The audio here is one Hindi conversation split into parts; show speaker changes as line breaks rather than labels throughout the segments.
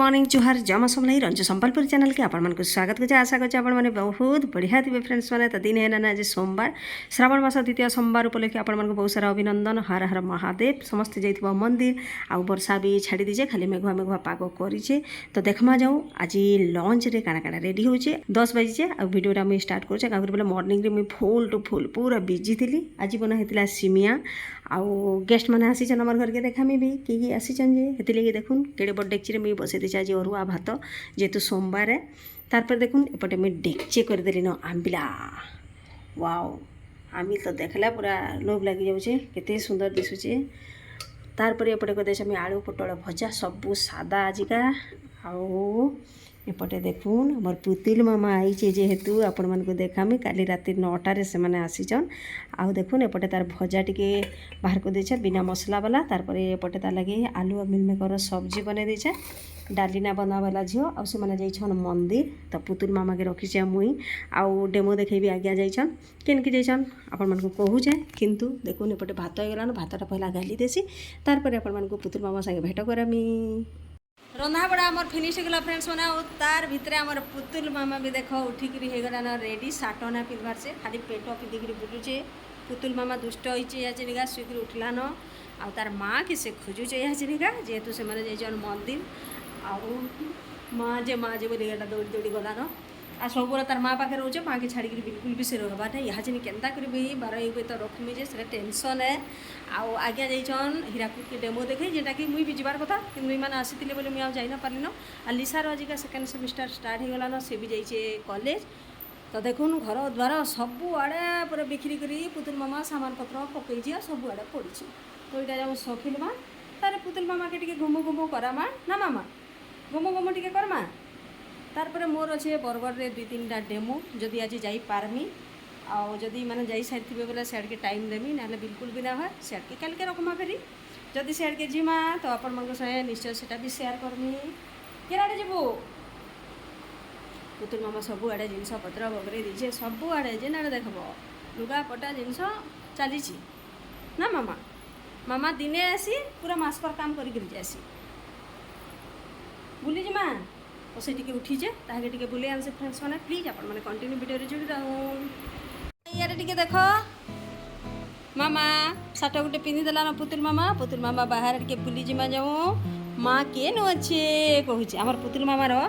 मॉर्निंग जुहार जमा समलाई रंजू संबलपुर चैनल के आपण को स्वागत कर आशा कर मैंने बहुत बढ़िया थे फ्रेंड्स मैंने तो दिन है ना आज सोमवार श्रावण मास द्वितीय सोमवार उपलक्षे आपण को बहुत सारा अभिनंदन। हर हर महादेव समस्त जाइए मंदिर आउ वर्षा भी छाड़ी दीजिए खाली मेघुआ मेघुआ पाग करे तो देखमा जाऊँ आज लंच रे काଣା काଣା रेडी हो 10 बजे आ वीडियो मुझे स्टार्ट कर बोले मॉर्निंग रे मुझे फुल टू फुल पूरा बिजी थी। आज बना होता सिमिया आउ गेस्ट मैंने आसीचन आम घर के देखामी भी किए आसीचन जे लगे देखुन केड़े बड़ डेक्ची मुझे बसई देचे आज अरुआ भात जेहेतु सोमवार तार देखुन एपटे मुझे डेक्ची करदेली न आंबिला वाओ आमिल तो देखला पूरा लोभ लगी जाऊे केते सुंदर दिशुचे। तार एपटे करदे आलू पोटल भजा सबू सादा आजिका आउ एपटे देखुन मोर पुतुल मामा आईचे जेहेतु आपण मानक देखामी काली राति 9टारे से माने आसीचन आउ देखुन एपटे तार भजा टिके बाहर को देछे बिना मसला वाला। तार एपटे तार लगे आलू और मिलमेकर सब्जी बने देछे डालीना बनावाला झील आउ से माने जाइछन मंदिर तो पुतुल मामा के रखीचे मुई आउ डेमो देखेबी आज्ञा जाइछन केनकी जाइछन आपण मानक कहूचे किंतु देखुन एपटे भात हो गलान भातटा पहला गाली देसी तार आपण मानक पुतुल मामा संगे भेट करामी रंधा बड़ा आमर फिनिश होगा फ्रेंड्स मैंने तार भितर आमर पुतुल मामा भी देख उठिकी होगलान रेडी साटना पिंधार से खाली पेट पिंधिकी बुलूचे पुतुल मामा दुष्ट होइचे याचिका शुक्र उठलान आउ तार माँ कि से खोजुचे याचिका जेहेतु से जाइछन मंदिर आउ माँ जे बोली एटा दौड़ी दौड़ी गलान आ सब तार माँ पाखे रोचे माँ के छाड़ी बिल्कुल भी से रखबा ना यहाँ जिन केन्ता करी 12 तो रखमी जे से टेंशन है आउ आज्ञा जाइछन हीराकुद के डेमो देखे जेटा कि मुई भी जीवार कथा कि मुई माने आसीथिले बोले मुई आ जाई ना पारिनो आ लिसार आजिका सेकेंड सेमिस्टर स्टार्ट हो गलान से भी जाइछे कॉलेज तो देखुन घर द्वार सबू आड़े पूरा बिक्री करी पुतुल मामा सामान पत्र पकई सबू आड़े पड़ी तो यहाँ जाऊँ सफिल माँ तार पुतुल मामा के टिके घुमु घुमु करमा ना मामा घुमु घुमु टिके करमा तारपरे मोर अच्छे बरगढ़ रे 2-3टा डेमो जदि आज जाई पारमी आउ जदि माने जाई सारी थे बोले सियाड़ के टाइम देमी ना बिल्कुल भी ना है सियाड़ के कल के रखमा फेरी जदि सियाड़ के जीमा तो आपण मन संगे निश्चय सेटा भी शेयर करमी केड़े जीवु पुतुल मामा सबू आड़े जिनस पत्र बगरे दीजे सबू आड़े जेना देखब लुगा पटा जिनस चली ना मामा मामा दिने आसी पूरा मास पर काम करी जासी बुली जिमा तो से टिके उठीचे ताके टिके बुले आनसे फ्रेंड्स माने प्लीज आपण माने कंटिन्यू वीडियो रे जोड़ी रहून यार टिके देखो मामा साटा गुटे पिंधि देला ना पुतुल मामा बाहर टिके बुली जिमा जाऊ माँ के न अच्छे कहूचे हमर पुतुल मामा रो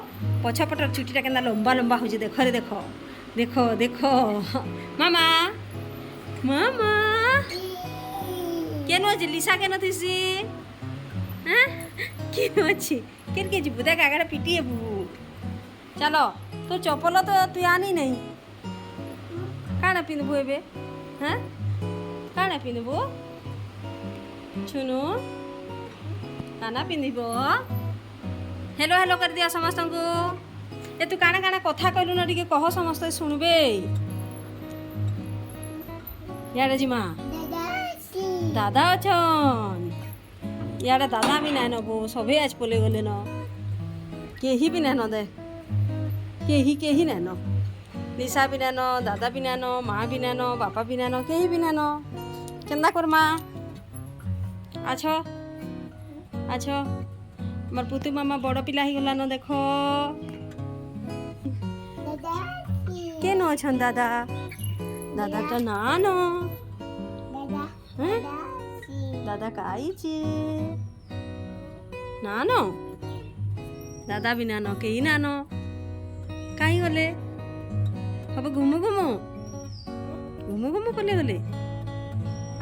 पछपटर छुटीटा केना लंबा लंबा होजे देखो रे देखो देखो देखो मामा मामा के न अच्छे लिसा के न थिसी हैं के न अच्छे केर के जीबू देख आगड़ा पिटिए बू चलो तो चपल तो तु आनी नहीं काना पिंधबू एबे हाँ काना पिंधबू छुनु काना पिंधिब हेलो हेलो कर दिया समस्त को ए तू काना काना कथा कहलु ना टिके कह समस्त सुनबे यारे जी माँ दादा अछन यारे दादा भी ना नबो सभे आज पले गले न केही भी ना दे केही ना न लिसा भी ना दादा भी ना माँ भी ना बापा भी ना केही भी ना केन्दा करमा आछ आछ मोर पुतु मामा बड़ पिला ही गला न देखो के न अछन दादा दादा तो ना न दादा काईचे ना न दादा भी ना कहीं ना कहीं गले हम घुमु घुमु घुमु घुमु कले गले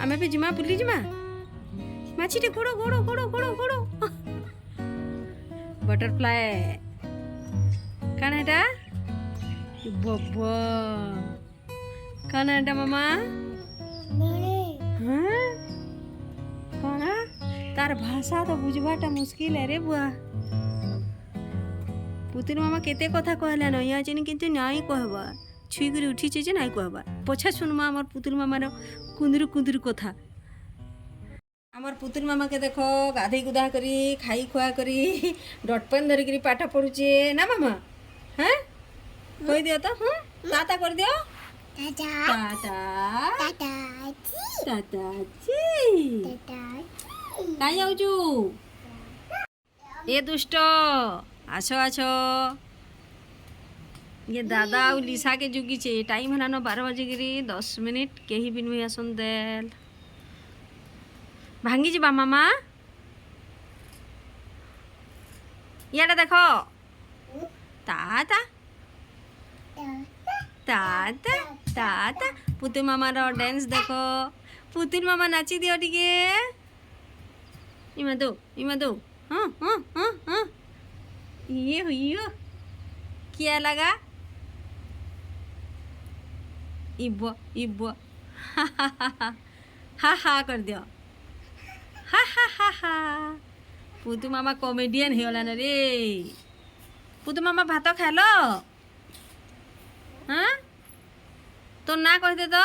आमे भी जिमा बुली जिमा माछीटे गोड़ो गोड़ो गोड़ो गोड़ो गोड़ो बटरफ्लाई काना एटा बब्बा काना एटा मामा हाँ काना तार भाषा तो बुझबाटा मुश्किल है रे बुआ पुतुल मामा केते कथा कहला न या चिन किंतु नाई कहबा छुई कर उठीचे जे नाई कहबा पछा सुनमा हमर पुतुल मामार कुंदरू कुंदरू कथा हमर पुतुल मामा के देखो गाधई गुदा करी खाई खुआ करी डटपेन धरी करी पाठ पढुचे ना मामा हैं कहि दियो तो हां टाटा कर दियो टाटा टाटा टाटा जी काई आउजू ए दुष्ट आछो आछो ये दादा और लिसा के जुगी छे टाइम हलानो 12 बजे 10 मिनिट केही भी नुई आसन देल भांगी जीवा मामा इयाडे देख ताता ताता ताता पुतु मामार डांस देख पुतुल मामा नाची दियो टिके इमा दो हाँ हाँ हाँ हाँ ये हुई क्या लगा इब्बो इब्बो हा हा हा हा हा कर दियो हा हा हा हा पुतु मामा कॉमेडियन हेगलान रे पुतु मामा भात खाल हाँ तो ना कहते तो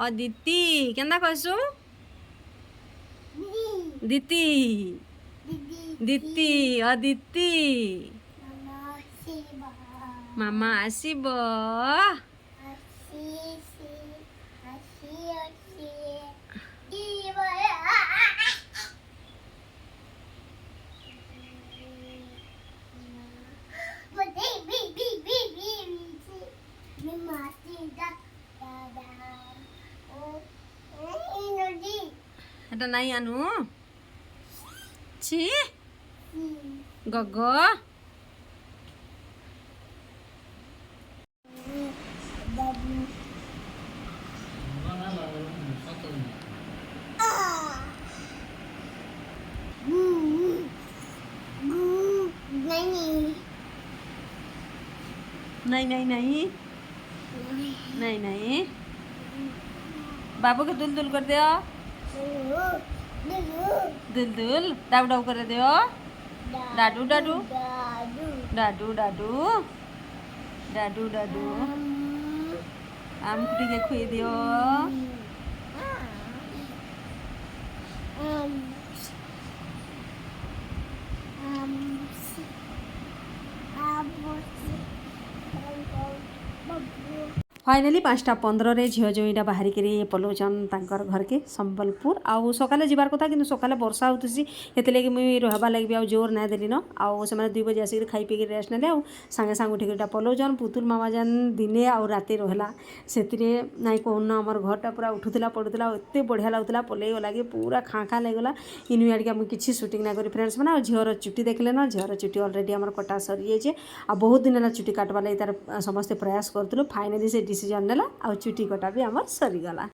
अदिति केन्दा कहसु दिति दिति अदिति मामा आसिब এটা নাই আনু ছি গগ नहीं नहीं नहीं नहीं नहीं बाबू के दुल दुल कर दियो दुल दुल डाब डाब कर दियो डाडू डाडू डाडू डाडू डाडू डाडू आम कुटी के खुई दियो फाइनाली 5:15 झील जईटा बाहरिक पलाउन तर घर के संबलपुर आउ सकाले जीवार कथा कि सकाले वर्षा होती से मुझे रहा लगे भी जोर ना देली न आउ से 2 बजे आसिक खाई पी रेस्ट ने सांगे सांग उठिक पलाउन पुतुल मामा जान दिने आउ राति रहा से नाई कहून आम घरटा पूरा उठुला पड़ूला एत बढ़िया लगुला पलई गला कि पूरा खाँ खाँ लगला इनु आड़े मुझे किसी सुटिंग ना करी फ्रेंड्स मैंने झीर चुटी देखले ना झीर चुटी अलरेडी आम कटा सरी जाए आ बहुत दिन है चुटी काटवा लगी तार समस्ते प्रयास करूँ फाइनाली से डिसीजन नेला आ चुटी कटा भी आमर सरीगला।